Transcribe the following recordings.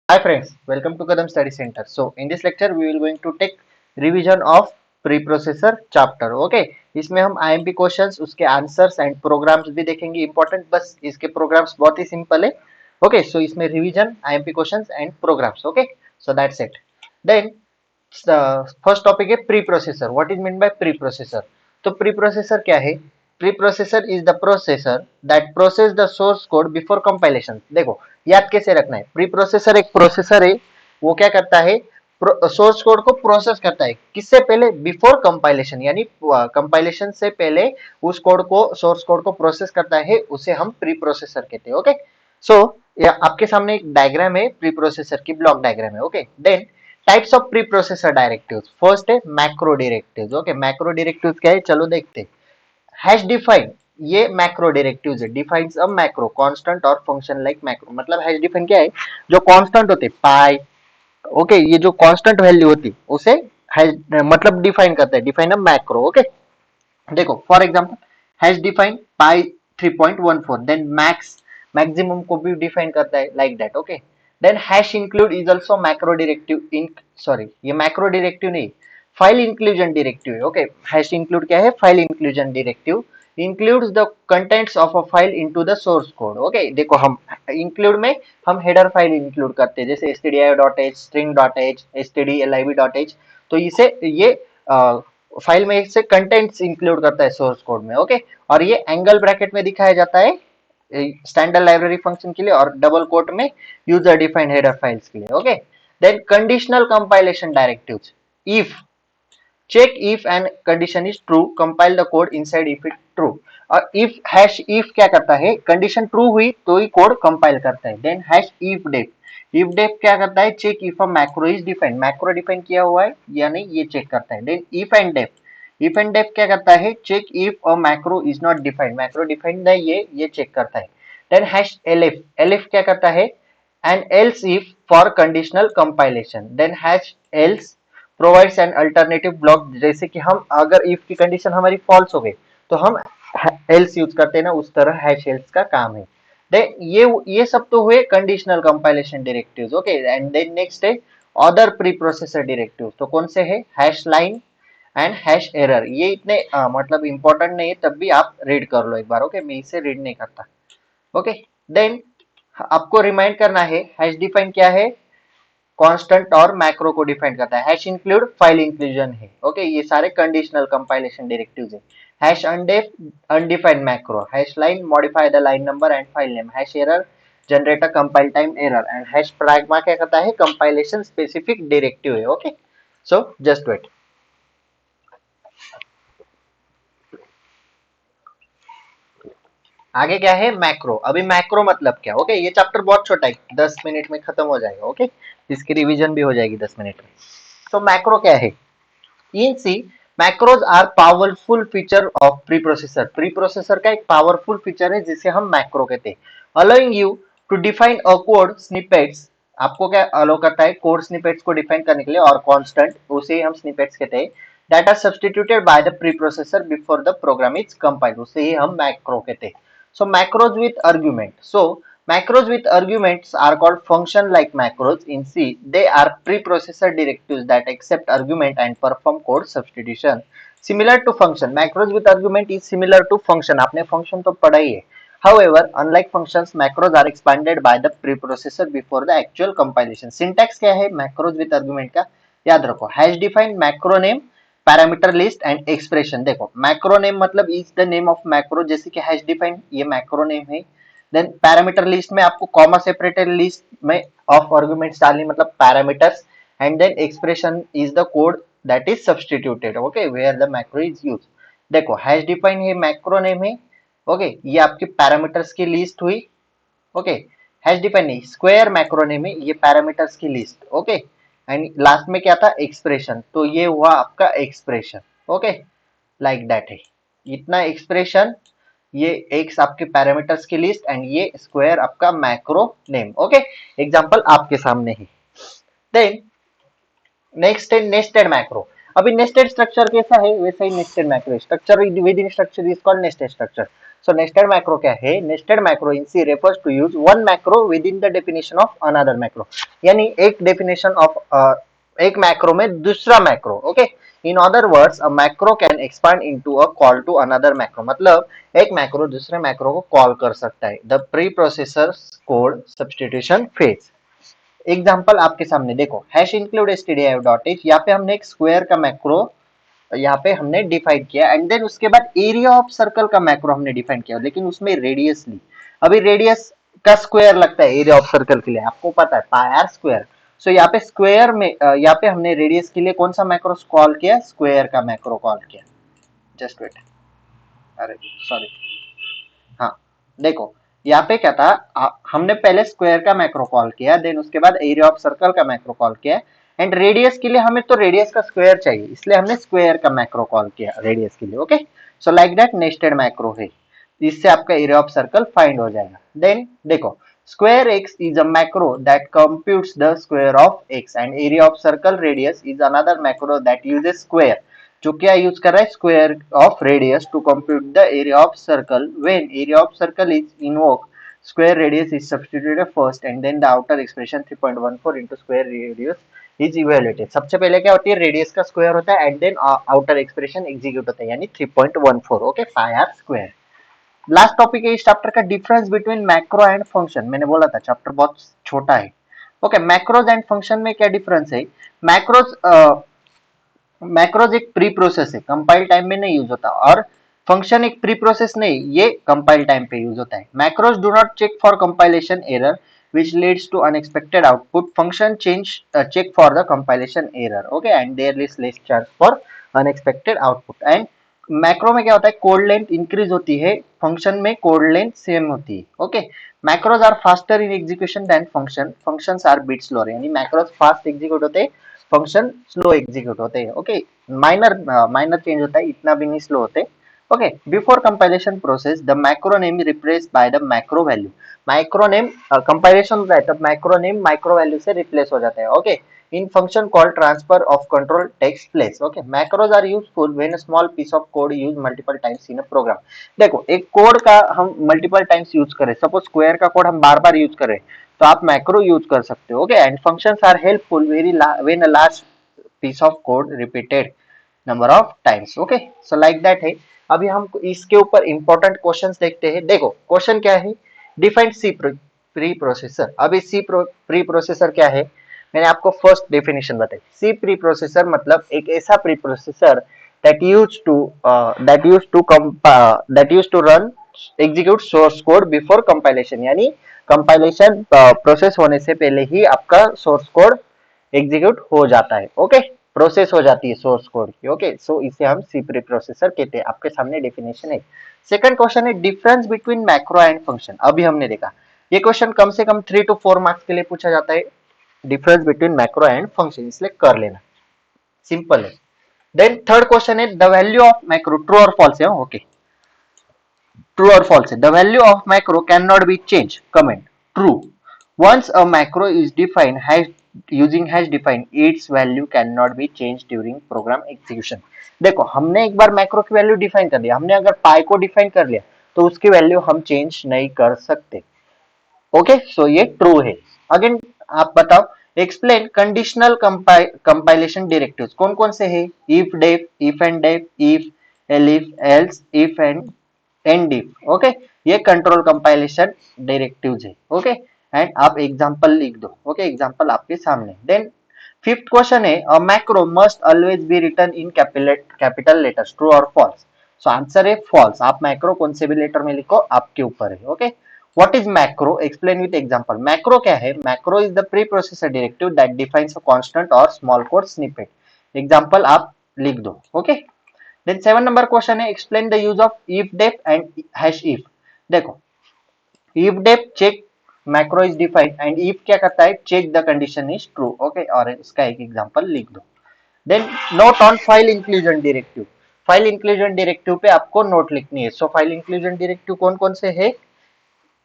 Hi friends, welcome to Kadam Study Center. So in this lecture we will going to take revision of preprocessor chapter. Okay, इसमें हम IMP questions उसके answers and programmes भी देखेंगे important बस इसके programmes बहुत ही simple है. Okay so इसमें revision IMP questions and programs. Okay so that's it. Then first topic है preprocessor. What is mean by preprocessor? तो प्री प्रोसेसर क्या है? Preprocessor is the processor that process the source code before compilation. देखो याद कैसे रखना है, pre processor एक प्रोसेसर है, वो क्या करता है, सोर्स कोड को प्रोसेस करता है किससे पहले, बिफोर कंपाइलेशन, यानी कंपाइलेशन से पहले उस कोड को, सोर्स कोड को प्रोसेस करता है, उसे हम प्री प्रोसेसर कहते हैं. ओके सो आपके सामने एक डायग्राम है प्री प्रोसेसर की, ब्लॉक डायग्राम है. Okay then types of preprocessor directives. First है macro directives. Okay macro directives क्या है, चलो देखते हैं. हैश डिफाइन, ये मैक्रो डायरेक्टिव्स है. डिफाइंस अ मैक्रो कांस्टेंट और फंक्शन लाइक मैक्रो. मतलब हैश डिफाइन क्या है, जो कांस्टेंट होते पाई, ओके ये जो कांस्टेंट वैल्यू होती उसे हैश मतलब डिफाइन करता है. Define a macro. ओके देखो for example hash define pi 3.14, then max, maximum को भी डिफाइन करता है like that. Okay then hash include is also macro directive in, sorry ये मैक्रो डायरेक्टिव नहीं, फाइल इंक्लूजन डायरेक्टिव है. ओके हैश इंक्लूड क्या है, file inclusion directive includes the contents of a file into the source code. Okay देखो हम include में हम header file include करते हैं जैसे stdio.h, string.h, stdlib.h. तो इसे ये फाइल में से कंटेंट्स इंक्लूड करता है सोर्स कोड में. ओके और ये एंगल ब्रैकेट में दिखाया जाता है स्टैंडर्ड लाइब्रेरी फंक्शन के लिए और डबल कोट में यूजर डिफाइंड हेडर फाइल्स के लिए. Okay then conditional compilation directives. If check if an condition is true, compile the code inside if it true. और if हैश if क्या करता है, कंडीशन ट्रू हुई तो ही कोड कंपाइल करता है. Then hash if def, if def क्या करता है, check if a macro is defined, macro define किया हुआ है या नहीं ये चेक करता है. देन if and def क्या करता है, check if a macro is not defined, macro defined है ये चेक करता है. देन हैश elif, elif क्या करता है, and else if for conditional compilation. then hash else provides an alternative block. जैसे कि हम अगर if की कंडीशन हमारी false हो गई तो हम else यूज करते हैं ना, उस तरह hash else का काम है. देन ये सब तो हुए conditional compilation directives. Okay and then next है अदर प्री प्रोसेसर डायरेक्टिव्स. तो कौन से है, hash line and hash error. ये इतने मतलब इंपॉर्टेंट नहीं है, तब भी आप रीड कर लो एक बार. ओके मैं इसे रीड नहीं करता. ओके देन आपको रिमाइंड करना है हैश डिफाइन क्या है, कांस्टेंट और मैक्रो को डिफाइन करता है. हैश इंक्लूड फाइल इंक्लूजन है. ओके ये सारे कंडीशनल कंपाइलेशन डायरेक्टिव्स है. Hash undef undefined macro, hash line modify the line number and file name, hash error generate a compile time error and hash pragma क्या करता है, compilation specific directive है. Okay so just wait. आगे क्या है, macro. अभी macro मतलब क्या, ओके ये चैप्टर बहुत छोटा है, 10 मिनट में खत्म हो जाएगा. ओके इसकी रिवीजन भी हो जाएगी 10 मिनट में. तो मैक्रो क्या है, in C macros are powerful feature of preprocessor. Preprocessor का एक पावरफुल फीचर है जिसे हम मैक्रो कहते हैं. Allowing you to define a code snippets, आपको क्या अलाउ करता है, कोड स्निपेट्स को डिफाइन करने के लिए, और कांस्टेंट उसे हम स्निपेट्स कहते हैं. Data substituted by the preprocessor before the program is compiled, उसे ही हम मैक्रो कहते हैं. So macros with argument. So macros with arguments are called function like macros in C. They are preprocessor directives that accept argument and perform code substitution. Similar to function, macros with argument is similar to function. आपने function तो पढ़ा ही है. However, unlike functions, macros are expanded by the preprocessor before the actual compilation. Syntax क्या है macros with argument का, याद रखो. Hash define macro name, parameter list and expression. देखो मैक्रो नेम मतलब is the name of macro, जैसे कि hash define ये मैक्रो नेम है. देन पैरामीटर लिस्ट में आपको कॉमा सेपरेटेड लिस्ट में ऑफ आर्गुमेंट्स डालनी, मतलब parameters. And then expression is the code that is substituted, okay where the macro is use. देखो हैश डिफाइन है, मैक्रो नेम है. ओके ये आपके पैरामीटर्स की लिस्ट हुई. ओके हैश डिफाइन नहीं, स्क्वायर मैक्रो नेम है, ये पैरामीटर्स की लिस्ट. ओके एंड लास्ट में क्या था, एक्सप्रेशन. तो ये हुआ आपका एक्सप्रेशन. ओके लाइक दैट है इतना एक्सप्रेशन. ये एक्स आपके पैरामीटर्स की लिस्ट एंड ये स्क्वायर आपका मैक्रो नेम. ओके एग्जांपल आपके सामने है. देन नेक्स्ट है नेस्टेड मैक्रो. अभी नेस्टेड स्ट्रक्चर कैसा है वैसा ही nested macro. Structure within structure is called nested structure. So nested macro क्या है? Nested macro in C refers to use one macro within the definition of another macro, यानी एक definition of एक macro में दूसरा macro. Okay, in other words a macro can expand into a call to another macro, मतलब एक macro दूसरे macro को call कर सकता है। The pre processor code substitution phase. Example आपके सामने देखो, hash include stdio dot h, यहाँ पे हमने एक स्क्वायर का मैक्रो यहाँ पे हमने डिफाइन किया, एंड देन उसके बाद एरिया ऑफ सर्कल का मैक्रो हमने डिफाइन किया, लेकिन उसमें रेडियस ली। अभी रेडियस का स्क्वायर लगता है एरिया ऑफ सर्कल के लिए, आपको पता है पाई आर स्क्वायर। सो यहाँ पे स्क्वायर में यहाँ पे हमने रेडियस के लिए कौन सा मैक्रो कॉल किया? स्क्वायर का मैक्रो कॉल किया। जस्ट वेट, अरे सॉरी, हाँ देखो यहाँ पे क्या था, हमने पहले स्क्वायर का मैक्रो कॉल किया, देन उसके बाद एरिया ऑफ सर्कल का मैक्रो कॉल किया, एंड रेडियस के लिए हमें तो रेडियस का स्क्वायर चाहिए, इसलिए हमने स्क्वायर का मैक्रो कॉल किया रेडियस के लिए। Okay, so like that nested macro है, इससे आपका एरिया ऑफ सर्कल फाइंड हो जाएगा। देन देखो, square x is a macro that computes the square of x and area of circle radius is another macro that uses square, जो क्या use कर रहा है? Square of radius to compute the area of circle. When area of circle is invoke, square radius is substituted first and then the outer expression 3.14 into square radius is evaluated. सबसे पहले क्या होती है? Radius का square होता है and then outer expression execute होता है, यानी 3.14। Okay, pi r square. Last topic है इस चैप्टर का, difference between macro and function. मैंने बोला था चैप्टर बहुत छोटा है। ओके, मैक्रोज एंड फंक्शन में क्या डिफरेंस है? मैक्रोज मैक्रोज एक प्री प्रोसेस है, कंपाइल टाइम में नहीं यूज होता, और फंक्शन एक प्री प्रोसेस नहीं, ये कंपाइल टाइम पे यूज होता है। Macros do not check for compilation error which leads to unexpected output. Function check for the compilation error. Okay, and there is less chance for unexpected output. And macro में क्या होता है? Code length increase होती है, function में code length same होती है। Okay, macros are faster in execution than function, functions are bit slower, यानी मैक्रोज फास्ट एग्जीक्यूट होते हैं, फंक्शन स्लो एग्जीक्यूट होते हैं। ओके, माइनर चेंज होता है, इतना भी नहीं स्लो होते। Okay, before compilation process the macro name replace by the macro value. Macro name compilation होता है तब मैक्रो नेम माइक्रो वैल्यू से रिप्लेस हो जाता है। Okay, in function called transfer of control takes place. Okay, macros are useful when a small piece of code used multiple times in a program. देखो, एक code का हम multiple times use करें, suppose square का code हम बार बार use करें, तो आप मैक्रो यूज कर सकते हो। Okay, and functions are helpful when a large piece of code repeated number of times. Okay, so like that है। अभी हम इसके ऊपर इंपॉर्टेंट क्वेश्चंस देखते हैं। देखो क्वेश्चन क्या है? Define C preprocessor. अभी सी प्री प्रोसेसर क्या है? मैंने आपको फर्स्ट डेफिनेशन बताई। सी प्री प्रोसेसर मतलब एक ऐसा pre processor that used to run execute source code before compilation, यानी कंपाइलेशन प्रोसेस होने से पहले ही आपका सोर्स कोड एग्जीक्यूट हो जाता है। ओके, प्रोसेस हो जाती है सोर्स कोड की। ओके, सो इसे हम सी प्री प्रोसेसर कहते हैं। आपके सामने डेफिनेशन है। सेकंड क्वेश्चन है difference between macro and function. अभी हमने देखा ये क्वेश्चन कम से कम 3 to 4 मार्क्स के लिए पूछा जाता है, difference between macro and function, इसलिए कर लेना, सिंपल है। देन थर्ड क्वेश्चन है the value of macro, true और फॉल्स है। ओके, ट्रू और फॉल्स है। The value of macro can not be change. Comment true. Once a macro is defined has using hash defined, its value can not be change during program execution. देखो हमने एक बार macro की value define कर लिया, हमने अगर पाई को डिफाइन कर लिया तो उसकी वैल्यू हम चेंज नहीं कर सकते। ओके, सो ये ट्रू है। अगेन आप बताओ, एक्सप्लेन कंडीशनल कंपाइलेशन डायरेक्टिव्स कौन कौन से है? If def, if end def, if elif, else, if end if. Okay, ये कंट्रोल कंपाइलेशन डायरेक्टिव्स है। ओके, एंड आप एग्जांपल लिख दो। ओके, एग्जांपल आपके सामने। देन फिफ्थ क्वेश्चन है a macro must always be written in capital letters, true और false? So answer है फॉल्स। आप मैक्रो कौन से भी लेटर में लिखो, आपके ऊपर है। Okay, what is macro? Explain with example. Macro क्या है? Macro is the preprocessor directive that defines a constant or small code snippet. Example आप लिख दो। Okay, then 7 number question है explain the use of if def and hash if. देखो if def check macro is defined and if क्या करता है? check the condition is true. Okay, और इसका एक example लिख दो। then note on file inclusion directive. File inclusion directive पे आपको नोट लिखनी है। सो फाइल इंक्लूजन डायरेक्टिव कौन कौन से है?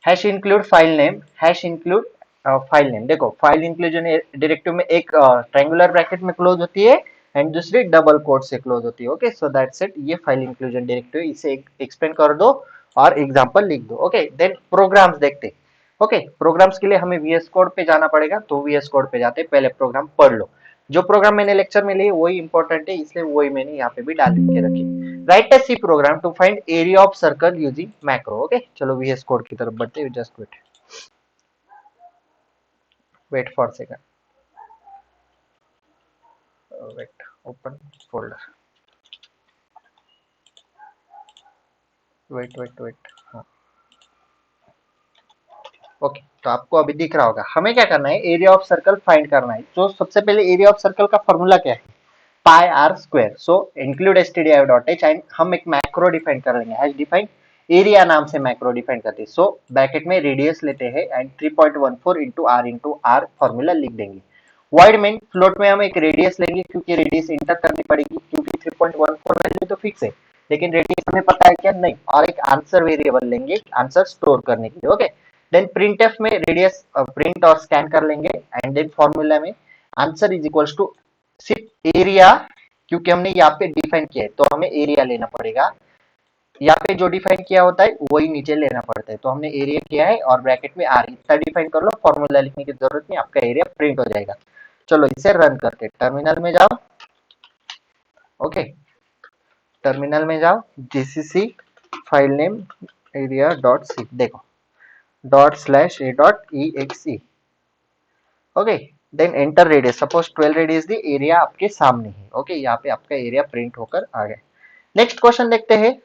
Hash include file name, hash include file name. देखो फाइल इंक्लूजन डायरेक्टिव में एक ट्रायंगुलर ब्रैकेट में क्लोज होती है एंड दूसरी डबल कोट से क्लोज होती है। Okay, so that's it. ये फाइल इंक्लूजन डायरेक्टिव, इसे एक्सप्लेन कर दो और एग्जाम्पल लिख दो। ओके, देन प्रोग्राम्स देखते। ओके, प्रोग्राम्स के लिए हमें वीएस कोड पे जाना पड़ेगा, तो वीएस कोड पे जाते पहले प्रोग्राम पढ़ लो। जो प्रोग्राम मैंने लेक्चर में लिए वही इंपॉर्टेंट है, इसलिए वही मैंने यहाँ पे भी डाल के रखी। Write a C program to find area of circle using macro. Okay, चलो वीएस कोड की तरफ बढ़ते हैं। Just wait for second, wait, open folder, wait. हाँ, ओके, तो आपको अभी दिख रहा होगा। हमें क्या करना है, एरिया ऑफ सर्कल फाइंड करना है। तो सबसे पहले एरिया ऑफ सर्कल का फॉर्मूला क्या है, pi r square. So include stdio dot h and हम एक मैक्रो डिफाइन कर लेंगे, हैश डिफाइन एरिया नाम से मैक्रो डिफाइन करते हैं। सो ब्रैकेट में रेडियस लेते हैं एंड 3.14 इंटू आर फॉर्मूला लिख देंगे। वाइड में फ्लोट में हम एक रेडियस लेंगे, क्योंकि रेडियस इंटर करनी पड़ेगी, क्योंकि 3.14 वैल्यू तो फिक्स है, लेकिन रेडियस हमें पता है क्या, नहीं। और एक आंसर वेरिएबल लेंगे आंसर स्टोर करने के लिए। ओके, देन प्रिंटफ में रेडियस प्रिंट और स्कैन कर लेंगे एंड देन फॉर्मूला में आंसर इज इक्वल्स टू सिर्फ एरिया, क्योंकि हमने यहाँ पे डिफाइन किया है तो हमें एरिया लेना पड़ेगा। यहाँ पे जो डिफाइन किया होता है वही नीचे लेना पड़ता है, तो हमने एरिया किया है और ब्रैकेट में आर इतना डिफाइन कर लो, फॉर्मूला लिखने की जरूरत नहीं, आपका एरिया प्रिंट हो जाएगा। चलो इसे रन करके टर्मिनल में जाओ। ओके, टर्मिनल में जाओ, GCC file name area dot C, देखो डॉट स्लैश ए डॉट ई x e. Okay, then enter radius, suppose 12 radius दी, एरिया आपके सामने है। ओके, यहाँ पे आपका एरिया प्रिंट होकर आ गया। नेक्स्ट क्वेश्चन देखते हैं।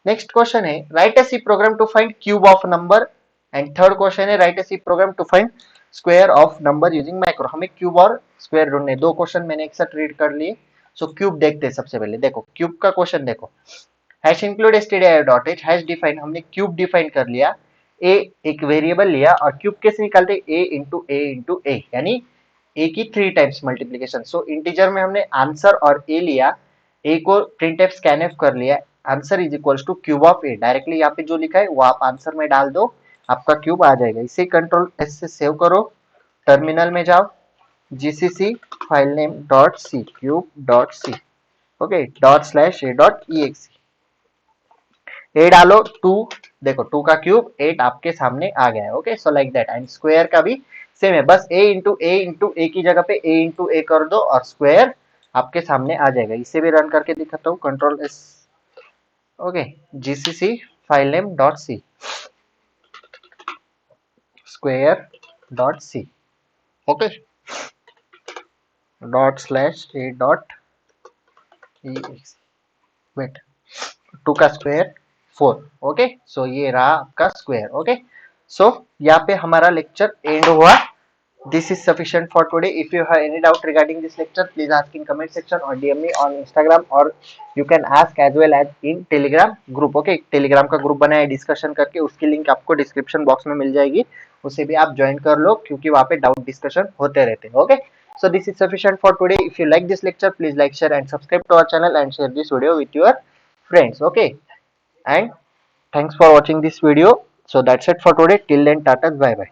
नेक्स्ट क्वेश्चन है write a C program to find cube of number and third question है write a C program to find square of number using macro. हमें क्यूब और स्क्वायर ढूंढने, दो क्वेश्चन मैंने एक साथ रीड कर लिए। सो क्यूब देखते हैं सबसे पहले। देखो क्यूब का क्वेश्चन देखो, hash include stdio dot h, hash define, हमने क्यूब डिफाइन कर लिया, ए एक वेरिएबल लिया और क्यूब कैसे निकालते, ए, यानी ए की 3 टाइम्स मल्टीप्लीकेशन। सो इंटीजर में हमने आंसर और ए लिया, ए को प्रिंटफ स्कैनफ कर लिया, answer is equals two cube of A. Directly यहाँ पे जो लिखा है वो आप आंसर में डाल दो, आपका क्यूब आ जाएगा। इसे कंट्रोल एस से सेव करो, टर्मिनल में जाओ, GCC file name dot C, cube dot C, okay, dot slash A dot E x, a डालो 2, देखो 2 का क्यूब 8 आपके सामने आ गया है। Okay, so like that. And square का भी सेम है, बस ए इंटू ए की जगह पे ए इंटू ए कर दो और स्क्वायर आपके सामने आ जाएगा। इसे भी रन करके दिखाता हूँ, control S. Okay, GCC file name dot C, square dot C, okay, dot slash ए डॉट ई एक्स, वेट, 2 का स्क्वायर 4। ओके, सो ये रहा आपका स्क्वायर। ओके, सो यहाँ पे हमारा लेक्चर एंड हुआ। This is sufficient for today. If you have any doubt regarding this lecture, please ask in comment section or DM me on Instagram, or you can ask as well as in Telegram group. Okay, Telegram का group बनाया discussion करके, उसकी link आपको description box में मिल जाएगी, उसे भी आप ज्वाइन कर लो, क्योंकि वहाँ पे डाउट डिस्कशन होते रहते हैं। Okay, so this is sufficient for today. If you like this lecture, please like, share and subscribe to our channel and share this video with your friends. Okay, and thanks for watching this video. So that's it for today. Till then, tata, bye bye.